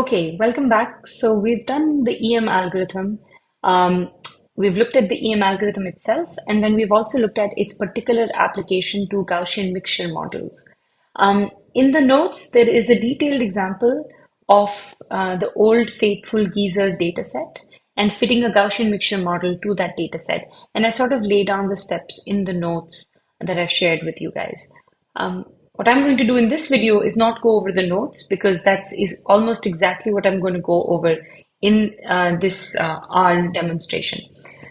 Okay, welcome back. So we've done the EM algorithm. Um, we've looked at the EM algorithm itself, and then we've also looked at its particular application to Gaussian mixture models. In the notes, there is a detailed example of the old faithful Geyser dataset and fitting a Gaussian mixture model to that dataset. And I sort of lay down the steps in the notes that I've shared with you guys. What I'm going to do in this video is not go over the notes because that is almost exactly what I'm going to go over in this R demonstration.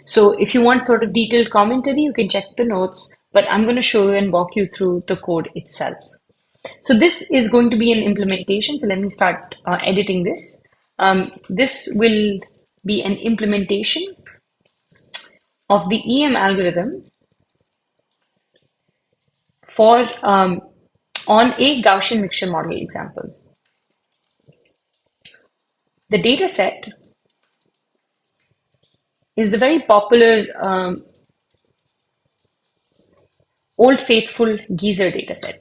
So if you want sort of detailed commentary, you can check the notes, but I'm going to show you and walk you through the code itself. So this is going to be an implementation. So let me start editing this. This will be an implementation of the EM algorithm for on a Gaussian mixture model example. The data set is the very popular Old Faithful Geyser dataset.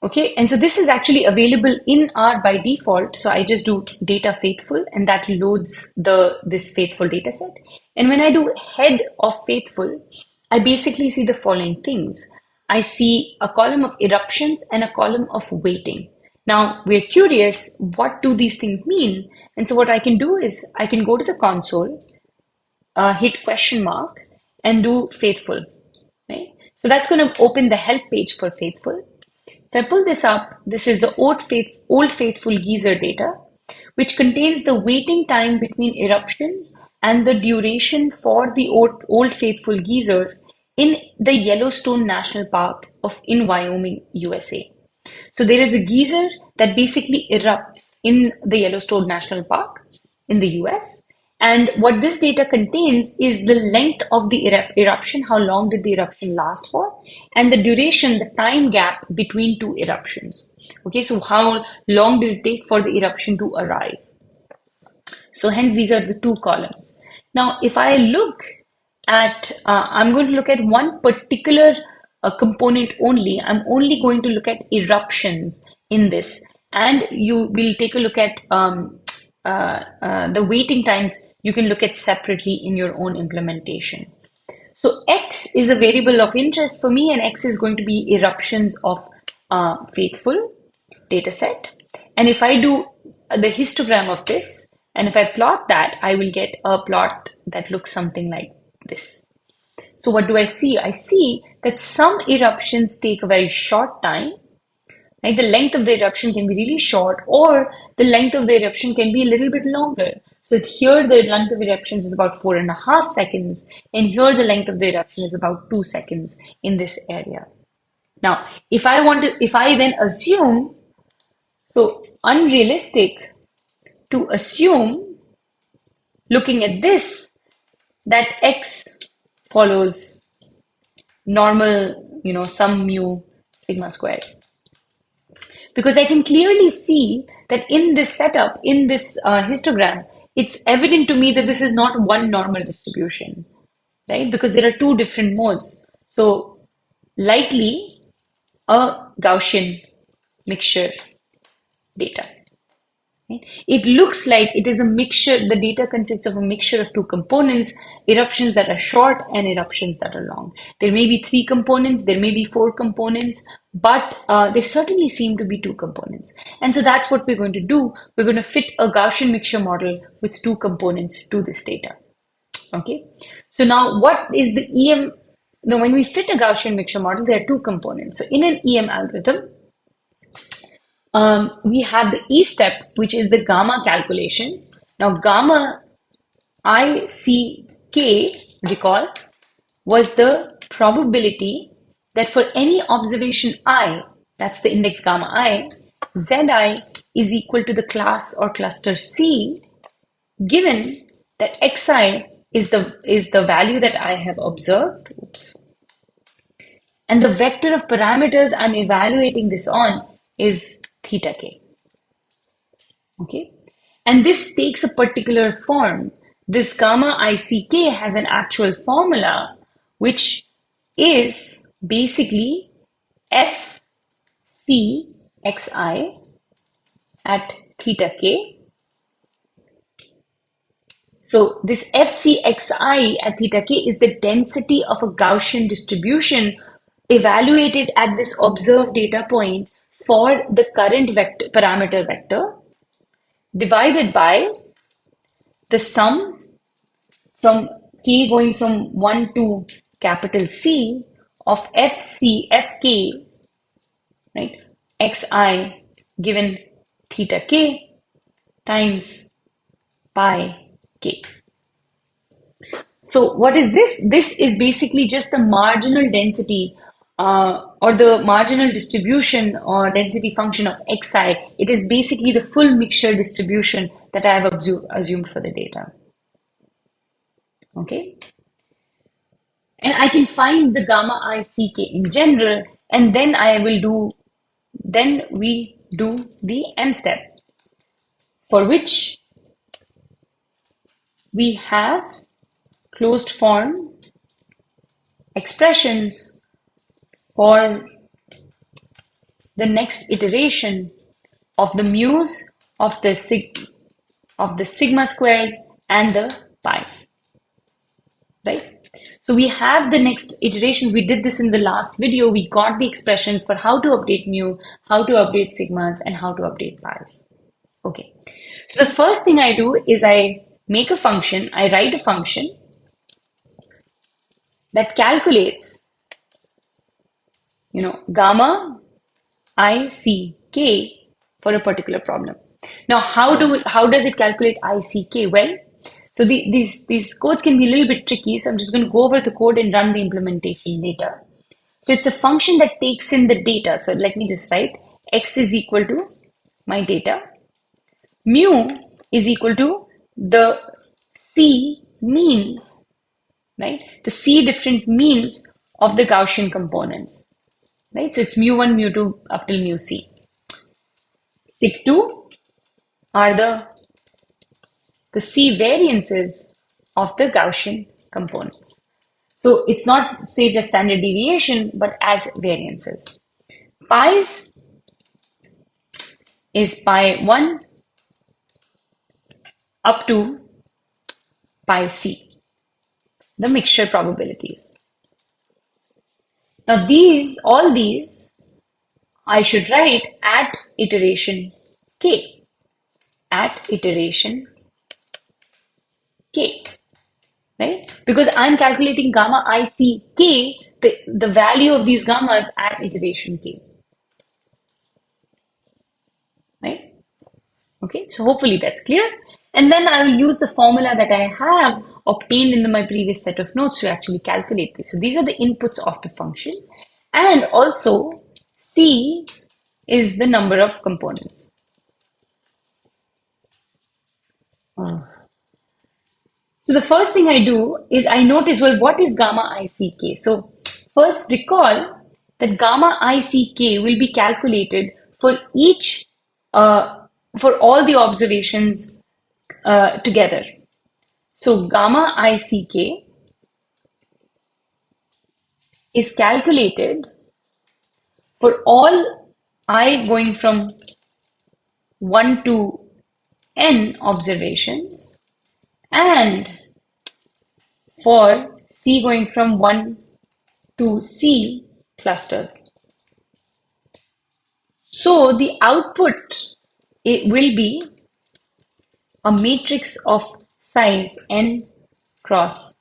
Okay, and so this is actually available in R by default. So I just do data faithful and that loads this faithful dataset. And when I do head of faithful, I basically see the following things. I see a column of eruptions and a column of weighting. Now we're curious, what do these things mean? And so what I can do is I can go to the console, hit question mark and do faithful, right? So that's going to open the help page for faithful. If I pull this up, this is the Old Faithful Geyser data, which contains the waiting time between eruptions and the duration for the Old Faithful Geyser in the Yellowstone National Park in Wyoming, USA. So there is a geyser that basically erupts in the Yellowstone National Park in the US. And what this data contains is the length of the eruption, how long did the eruption last for, and the duration, the time gap between two eruptions. Okay, so how long did it take for the eruption to arrive? So hence these are the two columns. Now, if I look at, I'm going to look at one particular component only. I'm only going to look at eruptions in this, and you will take a look at the waiting times. You can look at separately in your own implementation. So X is a variable of interest for me, and X is going to be eruptions of faithful dataset. And if I do the histogram of this, and if I plot that, I will get a plot that looks something like this. So what do I see? I see that some eruptions take a very short time. Right? The length of the eruption can be really short, or the length of the eruption can be a little bit longer. So here the length of eruptions is about 4.5 seconds, and here the length of the eruption is about 2 seconds in this area. Now, if I then assume, so unrealistic to assume, looking at this, that X follows normal, some mu sigma squared. Because I can clearly see that in this setup, in this histogram, it's evident to me that this is not one normal distribution, right? Because there are two different modes. So likely a Gaussian mixture data. It looks like it is a mixture. The data consists of a mixture of two components, eruptions that are short and eruptions that are long. There may be 3 components, there may be 4 components, but there certainly seem to be 2 components. And so that's what we're going to do. We're going to fit a Gaussian mixture model with 2 components to this data. Okay. So now what is the EM? Now, when we fit a Gaussian mixture model, there are 2 components. So in an EM algorithm, we have the E step, which is the gamma calculation. Now, gamma ICK, recall, was the probability that for any observation I, that's the index gamma I, Zi is equal to the class or cluster C, given that Xi is the value that I have observed. Oops. And the vector of parameters I'm evaluating this on is theta k. Okay, and this takes a particular form. This gamma ICK has an actual formula, which is basically FC xi at theta k. So this fcxi at theta k is the density of a Gaussian distribution evaluated at this observed data point for the current vector, parameter vector, divided by the sum from k going from 1 to capital C of fk, right, xi given theta k times pi k. So what is this? This is basically just the marginal density or the marginal distribution or density function of xi. It is basically the full mixture distribution that I have assumed for the data. Okay. And I can find the gamma I C K in general, and then we do the M step, for which we have closed form expressions for the next iteration of the mu's of the sigma squared and the pi's, right? So we have the next iteration. We did this in the last video. We got the expressions for how to update mu, how to update sigmas, and how to update pi's. Okay. So the first thing I do is I make a function. I write a function that calculates, gamma I C K for a particular problem. Now, how does it calculate I C K? Well, so these codes can be a little bit tricky, so I'm just going to go over the code and run the implementation later. So it's a function that takes in the data. So let me just write x is equal to my data. Mu is equal to the C means, right? The C different means of the Gaussian components, right? So it's mu1, mu2 up till mu C. Sig2 are the C variances of the Gaussian components. So it's not saved as standard deviation, but as variances. Pi's is pi 1 up to pi C, the mixture probabilities. Now all these, I should write at iteration k, at iteration k, right? Because I'm calculating gamma I C K, the value of these gammas at iteration k, right? Okay, so hopefully that's clear. And then I will use the formula that I have obtained in my previous set of notes to actually calculate this. So these are the inputs of the function. And also C is the number of components. So the first thing I do is I notice, well, what is gamma ICK? So first recall that gamma ICK will be calculated for each, for all the observations together. So gamma ICK is calculated for all I going from 1 to n observations, and for C going from 1 to C clusters. So the output, it will be a matrix of size n cross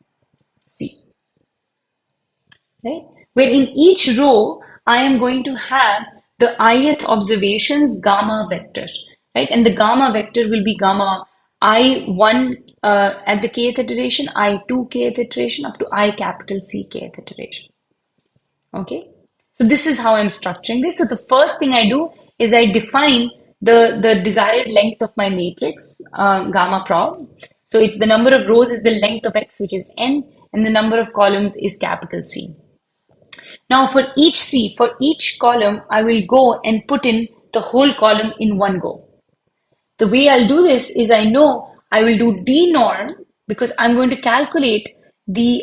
C, right? Where in each row, I am going to have the ith observations gamma vector, right? And the gamma vector will be gamma I1 at the kth iteration, I2 kth iteration, up to I capital C kth iteration. Okay, so this is how I'm structuring this. So the first thing I do is I define the desired length of my matrix, gamma prob. So the number of rows is the length of X, which is n, and the number of columns is capital C. Now for each C, for each column, I will go and put in the whole column in one go. The way I'll do this is I know I will do D norm because I'm going to calculate the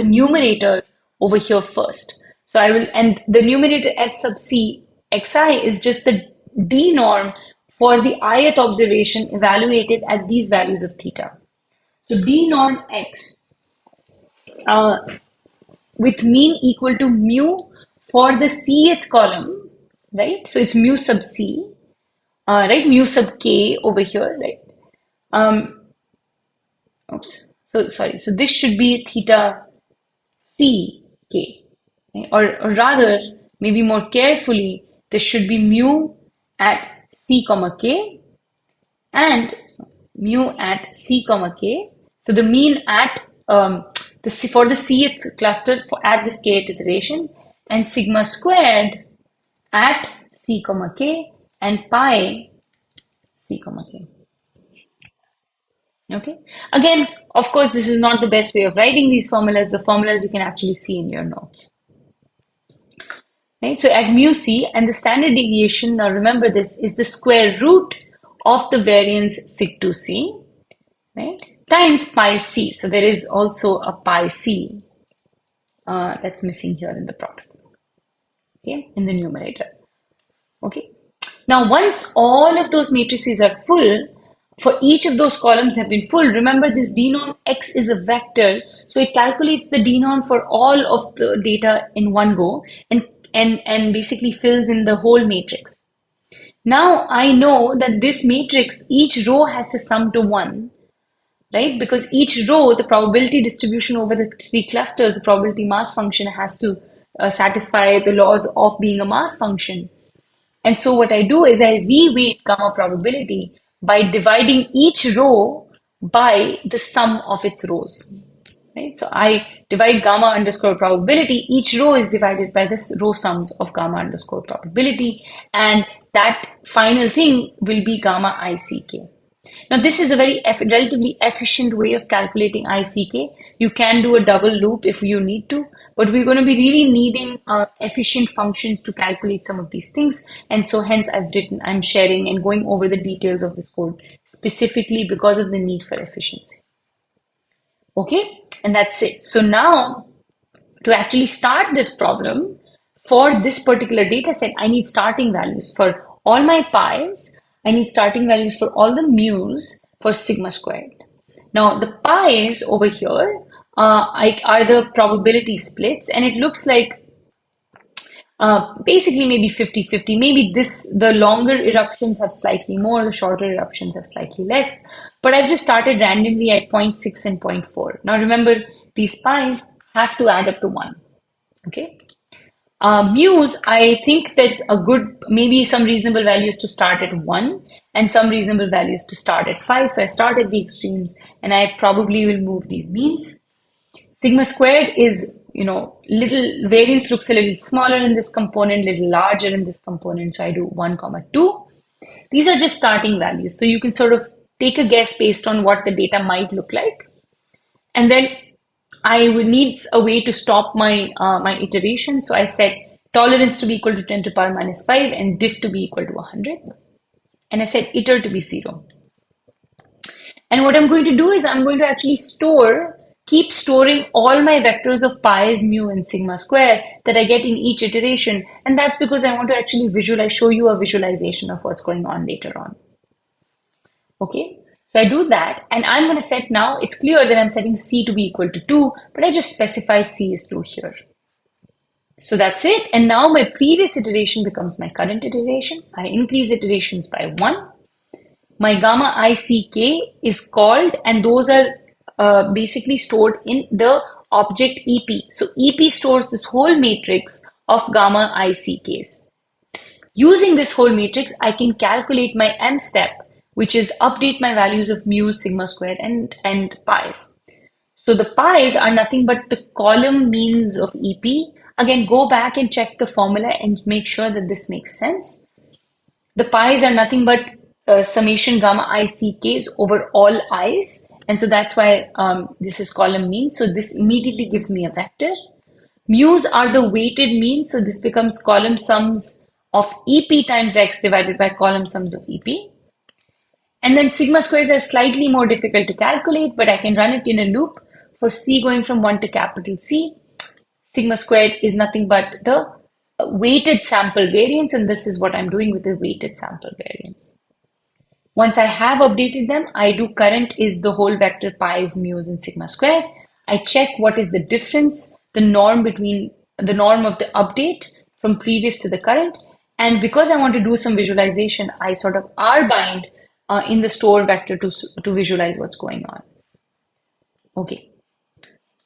numerator over here first. So I will, and the numerator F sub C xi is just the d norm for the ith observation evaluated at these values of theta. So d norm x uh, with mean equal to mu for the cth column, right? So it's mu sub c, right? Mu sub k over here, right? Oops. So sorry. So this should be theta c k, right? Or rather, maybe more carefully, this should be mu at c comma k and mu at c comma k. So the mean at for the cth cluster at this kth iteration, and sigma squared at c comma k and pi c comma k. Okay. Again, of course, this is not the best way of writing these formulas. The formulas you can actually see in your notes. Right? So at mu c, and the standard deviation, now remember this, is the square root of the variance sig2 c, right, times pi c. So there is also a pi c that's missing here in the product, okay, in the numerator. Okay. Now, once all of those matrices are full, for each of those columns have been full, remember this d norm x is a vector, so it calculates the d norm for all of the data in one go and basically fills in the whole matrix. Now I know that this matrix, each row has to sum to 1, right? Because each row, the probability distribution over the 3 clusters, the probability mass function has to satisfy the laws of being a mass function. And so what I do is I reweight gamma probability by dividing each row by the sum of its rows. Right? So I divide gamma underscore probability. Each row is divided by the row sums of gamma underscore probability. And that final thing will be gamma ICK. Now, this is a very relatively efficient way of calculating ICK. You can do a double loop if you need to, but we're going to be really needing efficient functions to calculate some of these things. And so hence I'm sharing and going over the details of this code specifically because of the need for efficiency. Okay, and that's it. So now to actually start this problem for this particular data set, I need starting values for all my pi's. I need starting values for all the mu's for sigma squared. Now the pi's over here are the probability splits, and it looks like basically maybe 50-50. Maybe the longer eruptions have slightly more, the shorter eruptions have slightly less. But I've just started randomly at 0.6 and 0.4. Now remember, these pi's have to add up to 1. Okay. Mu's, I think that maybe some reasonable values to start at 1 and some reasonable values to start at 5. So I start at the extremes and I probably will move these means. Sigma squared is, little variance looks a little smaller in this component, little larger in this component. So I do 1, 2. These are just starting values. So you can sort of take a guess based on what the data might look like. And then I would need a way to stop my my iteration. So I set tolerance to be equal to 10 to the power minus 5 and diff to be equal to 100. And I set iter to be 0. And what I'm going to do is I'm going to actually keep storing all my vectors of pi's, mu, and sigma square that I get in each iteration. And that's because I want to actually show you a visualization of what's going on later on. Okay. So I do that, and I'm going to set now, it's clear that I'm setting C to be equal to 2, but I just specify C is 2 here. So that's it. And now my previous iteration becomes my current iteration. I increase iterations by 1. My gamma ICK is called, and those are basically stored in the object EP. So EP stores this whole matrix of gamma ICKs. Using this whole matrix, I can calculate my M step, which is update my values of mu, sigma squared, and pi's. So the pi's are nothing but the column means of EP. Again, go back and check the formula and make sure that this makes sense. The pi's are nothing but summation gamma ICKs over all i's. And so that's why this is column mean. So this immediately gives me a vector. Mu's are the weighted mean. So this becomes column sums of EP times X divided by column sums of EP. And then sigma squares are slightly more difficult to calculate, but I can run it in a loop for C going from 1 to capital C. Sigma squared is nothing but the weighted sample variance, and this is what I'm doing with the weighted sample variance. Once I have updated them, I do current is the whole vector pi's, mu's, and sigma squared. I check what is the difference, the norm between the norm of the update from previous to the current. And because I want to do some visualization, I sort of R-bind in the store vector to visualize what's going on. Okay.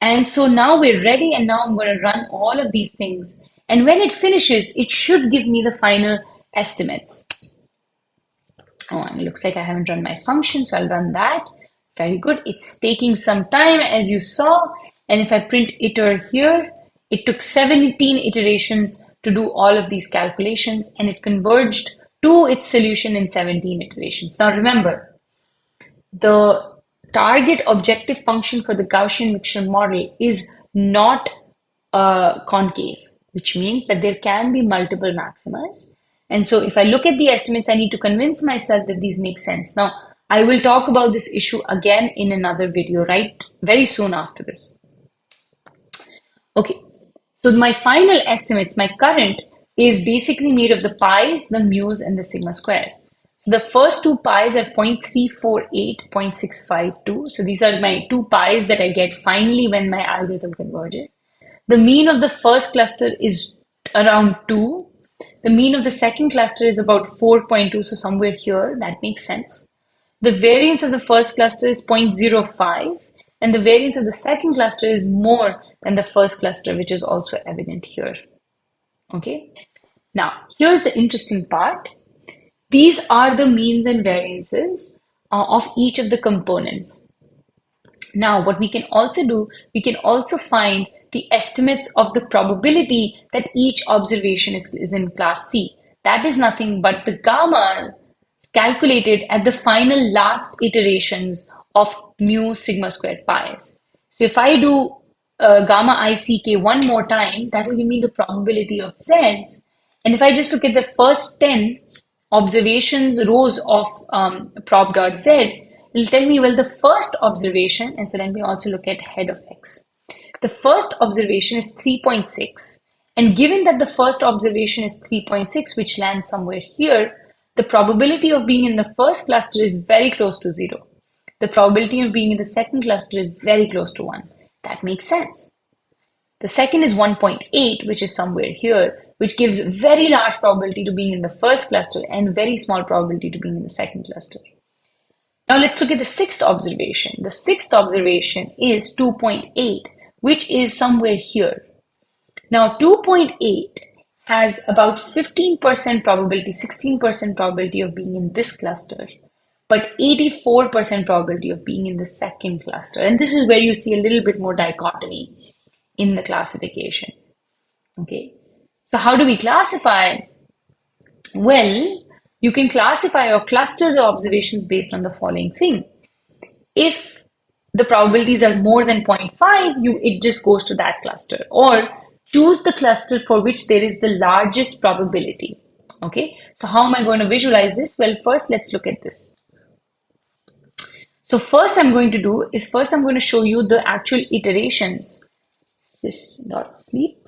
And so now we're ready, and now I'm going to run all of these things. And when it finishes, it should give me the final estimates. Oh, and it looks like I haven't run my function, so I'll run that. Very good. It's taking some time, as you saw. And if I print iter here, it took 17 iterations to do all of these calculations, and it converged to its solution in 17 iterations. Now remember, the target objective function for the Gaussian mixture model is not concave, which means that there can be multiple maximas. And so if I look at the estimates, I need to convince myself that these make sense. Now, I will talk about this issue again in another video, right? Very soon after this. Okay, so my final estimates, my current is basically made of the pi's, the mu's, and the sigma squared. The first two pi's are 0.348, 0.652. So these are my two pi's that I get finally when my algorithm converges. The mean of the first cluster is around 2. The mean of the second cluster is about 4.2, so somewhere here, that makes sense. The variance of the first cluster is 0.05, and the variance of the second cluster is more than the first cluster, which is also evident here. Okay. Now, here's the interesting part. These are the means and variances of each of the components. Now, what we can also do, we can also find the estimates of the probability that each observation is in class C. That is nothing but the gamma calculated at the final last iterations of mu sigma squared pi's. So if I do gamma ICK one more time, that will give me the probability of Z's. And if I just look at the first 10 observations rows of prob.z, it'll tell me, well, the first observation, and so let me also look at head of x. The first observation is 3.6. And given that the first observation is 3.6, which lands somewhere here, the probability of being in the first cluster is very close to 0. The probability of being in the second cluster is very close to 1. That makes sense. The second is 1.8, which is somewhere here, which gives very large probability to being in the first cluster and very small probability to being in the second cluster. Now let's look at the sixth observation. The sixth observation is 2.8, which is somewhere here. Now 2.8 has about 15% probability, 16% probability of being in this cluster, but 84% probability of being in the second cluster. And this is where you see a little bit more dichotomy in the classification. Okay, so how do we classify? Well, you can classify or cluster the observations based on the following thing. If the probabilities are more than 0.5, it just goes to that cluster, or choose the cluster for which there is the largest probability. Okay, so how am I going to visualize this? Well, first let's look at this. So first I'm going to show you the actual iterations. This dot sleep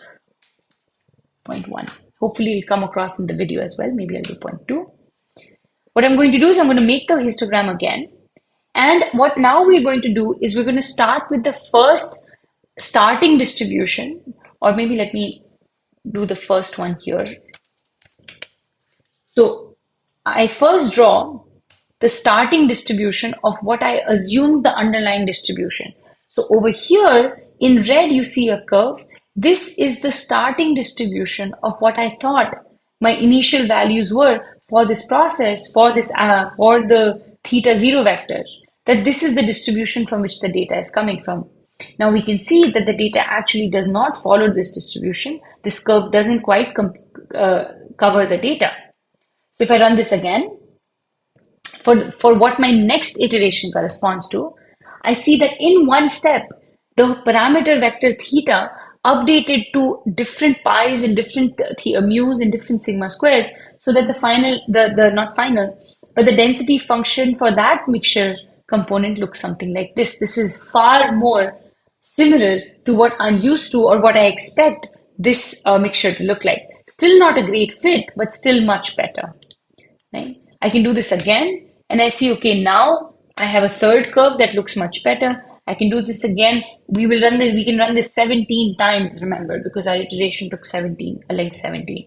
0.1. Hopefully it'll come across in the video as well. Maybe I'll do 0.2. What I'm going to do is I'm going to make the histogram again. And what now we're going to do is we're going to start with the first starting distribution, or maybe let me do the first one here. So I first draw the starting distribution of what I assumed the underlying distribution. So over here in red, you see a curve. This is the starting distribution of what I thought my initial values were for this process, for the theta 0 vector, that this is the distribution from which the data is coming from. Now we can see that the data actually does not follow this distribution. This curve doesn't quite cover the data. So if I run this again, for what my next iteration corresponds to, I see that in one step, the parameter vector theta updated to different pi's and different mu's and different sigma squares, so that the density function for that mixture component looks something like this. This is far more similar to what I'm used to or what I expect this mixture to look like. Still not a great fit, but still much better, right? I can do this again and I see, okay, now I have a third curve that looks much better. I can do this again. We can run this 17 times, remember, because our iteration took 17, a length 17.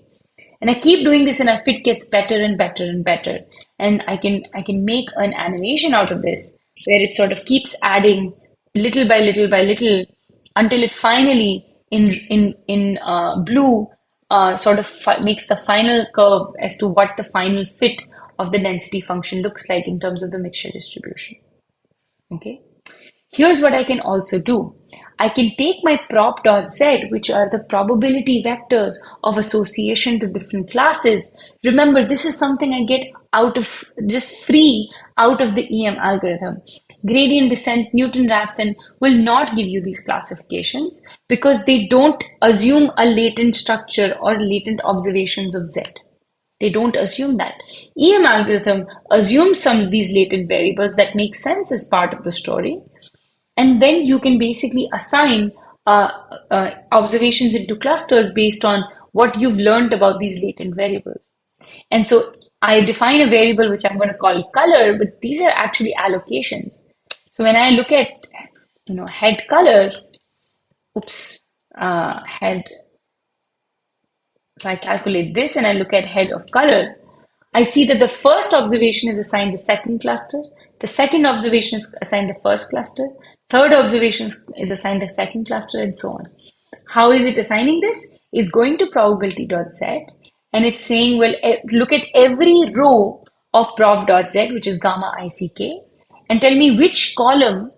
And I keep doing this and our fit gets better and better and better. And I can make an animation out of this where it sort of keeps adding little by little by little until it finally in blue sort of makes the final curve as to what the final fit of the density function looks like in terms of the mixture distribution. Okay. Here's what I can also do. I can take my prop.z, which are the probability vectors of association to different classes. Remember, this is something I get out of just free out of the EM algorithm. Gradient descent, Newton-Raphson will not give you these classifications because they don't assume a latent structure or latent observations of Z. They don't assume that. EM algorithm assumes some of these latent variables that make sense as part of the story. And then you can basically assign observations into clusters based on what you've learned about these latent variables. And so I define a variable which I'm going to call color, but these are actually allocations. So when I look at, head color, head. So I calculate this and I look at head of color. I see that the first observation is assigned the second cluster. The second observation is assigned the first cluster. Third observation is assigned the second cluster, and so on. How is it assigning this? It's going to probability.z and it's saying, well, look at every row of prob.z, which is gamma ick, and tell me which column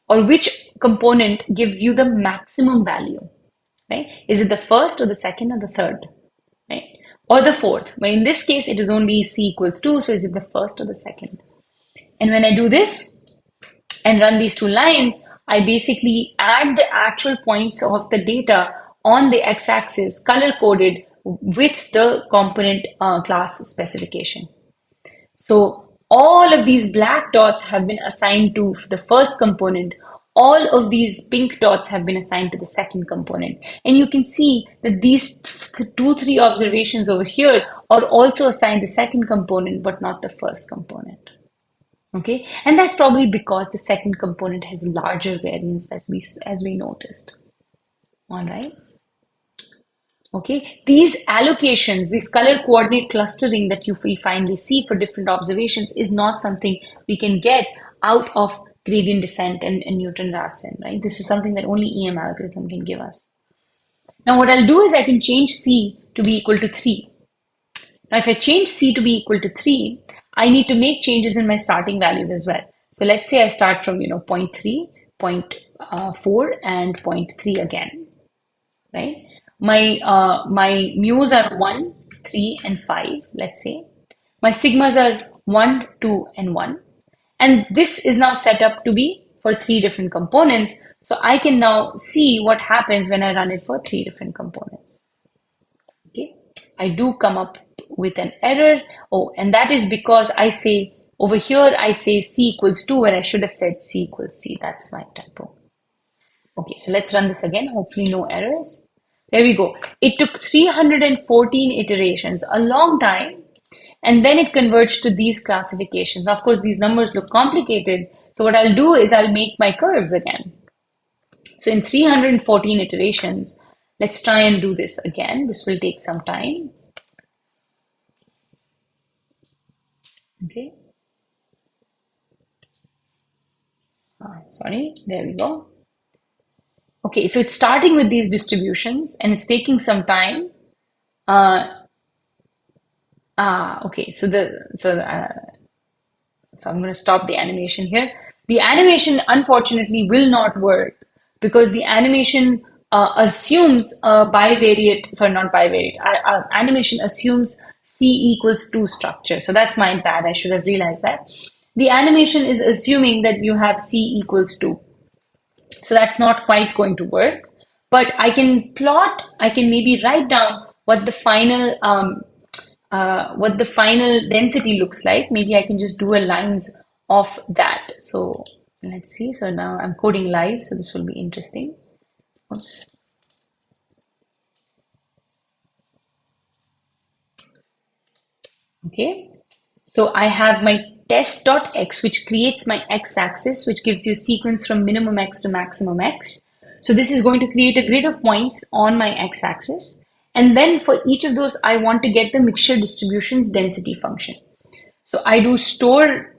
or which component gives you the maximum value, right? Is it the first or the second or the third, right? Or the fourth? But in this case, it is only c equals 2, so is it the first or the second? And when I do this and run these two lines, I basically add the actual points of the data on the x-axis color-coded with the component class specification. So all of these black dots have been assigned to the first component. All of these pink dots have been assigned to the second component. And you can see that these 3 observations over here are also assigned the second component, but not the first component. Okay, and that's probably because the second component has larger variance as we noticed. All right. Okay, these allocations, this color coordinate clustering that we finally see for different observations is not something we can get out of gradient descent and Newton-Raphson, right? This is something that only EM algorithm can give us. Now what I'll do is I can change C to be equal to 3. Now if I change C to be equal to 3, I need to make changes in my starting values as well. So let's say I start from 0.3, 0.4 and 0.3 again, right? My mu's are 1, 3 and 5, let's say. My sigmas are 1, 2 and 1. And this is now set up to be for 3 different components. So I can now see what happens when I run it for 3 different components. Okay, I do come up with an error. Oh, and that is because I say over here, I say C equals 2 when I should have said C equals C. That's my typo. Okay, so let's run this again. Hopefully no errors. There we go. It took 314 iterations, a long time. And then it converged to these classifications. Now, of course, these numbers look complicated. So what I'll do is I'll make my curves again. So in 314 iterations, let's try and do this again. This will take some time. Okay. Sorry, there we go. Okay, so it's starting with these distributions and it's taking some time. Okay, so I'm going to stop the animation here. The animation, unfortunately, will not work because the animation assumes bivariate, sorry, not bivariate. Animation assumes C equals 2 structure. So that's my bad. I should have realized that. The animation is assuming that you have C equals 2. So that's not quite going to work. But I can maybe write down what the final density looks like. Maybe I can just do a lines of that. So let's see. So now I'm coding live, so this will be interesting. Oops. Okay, so I have my test.x, which creates my x-axis, which gives you sequence from minimum x to maximum x. So this is going to create a grid of points on my x-axis. And then for each of those, I want to get the mixture distribution's density function. So I do store,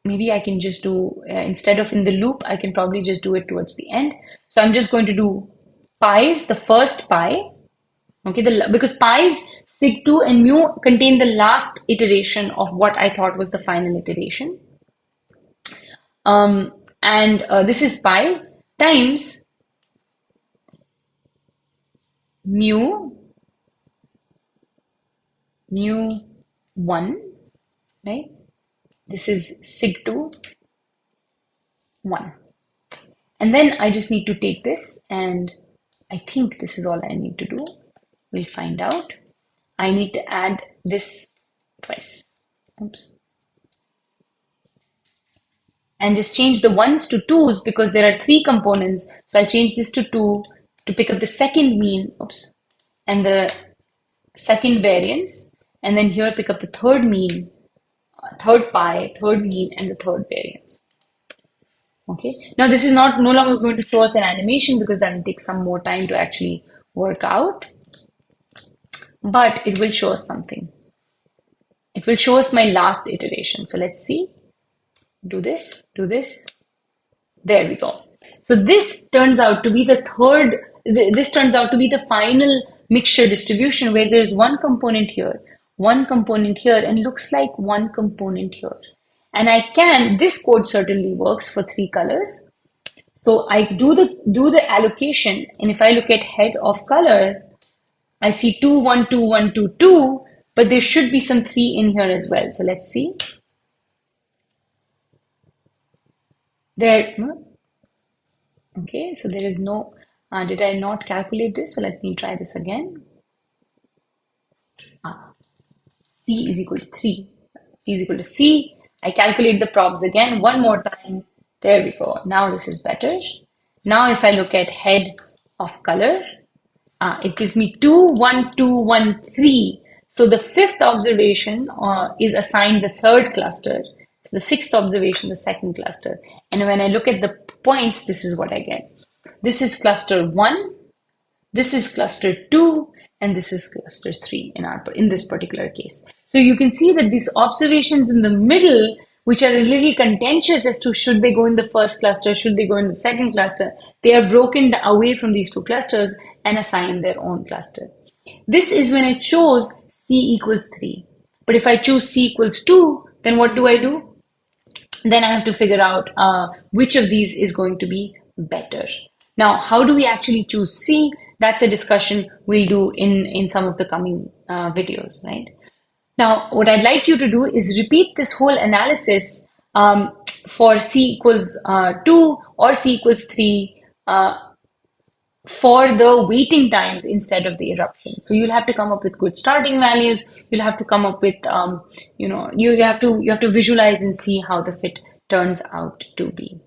maybe I can just do, instead of in the loop, I can probably just do it towards the end. So I'm just going to do pi's, the first pi. Okay, because pi's, sig2 and mu contain the last iteration of what I thought was the final iteration. And this is pi's times mu 1, right? This is sig2 1. And then I just need to take this, and I think this is all I need to do. We'll find out. I need to add this twice. Oops. And just change the 1s to 2s because there are 3 components. So I'll change this to 2 to pick up the second mean, oops, and the second variance. And then here pick up the third mean, third pi, third mean, and the third variance. Okay. Now this is no longer going to show us an animation because that will take some more time to actually work out. But it will show us something. It will show us my last iteration. So let's see. Do this. There we go. So this turns out to be the final mixture distribution where there's one component here, and looks like one component here. And this code certainly works for 3 colors. So I do the allocation, and if I look at head of color, I see 2, 1, 2, 1, 2, 2, but there should be some 3 in here as well. So let's see. There, okay, so there is no, did I not calculate this? So let me try this again. C is equal to 3. C is equal to C. I calculate the probs again one more time. There we go. Now this is better. Now if I look at head of color, it gives me 2, 1, 2, 1, 3. So the 5th observation is assigned the 3rd cluster, the 6th observation, the 2nd cluster. And when I look at the points, this is what I get. This is cluster 1, this is cluster 2, and this is cluster 3 in this particular case. So you can see that these observations in the middle, which are a little contentious as to should they go in the first cluster, should they go in the second cluster, they are broken away from these 2 clusters and assigned their own cluster. This is when I chose C equals 3. But if I choose C equals 2, then what do I do? Then I have to figure out which of these is going to be better. Now, how do we actually choose C? That's a discussion we'll do in some of the coming videos, right? Now, what I'd like you to do is repeat this whole analysis for C equals 2 or C equals 3 for the waiting times instead of the eruption. So you'll have to come up with good starting values. You'll have to come up with, you have to visualize and see how the fit turns out to be.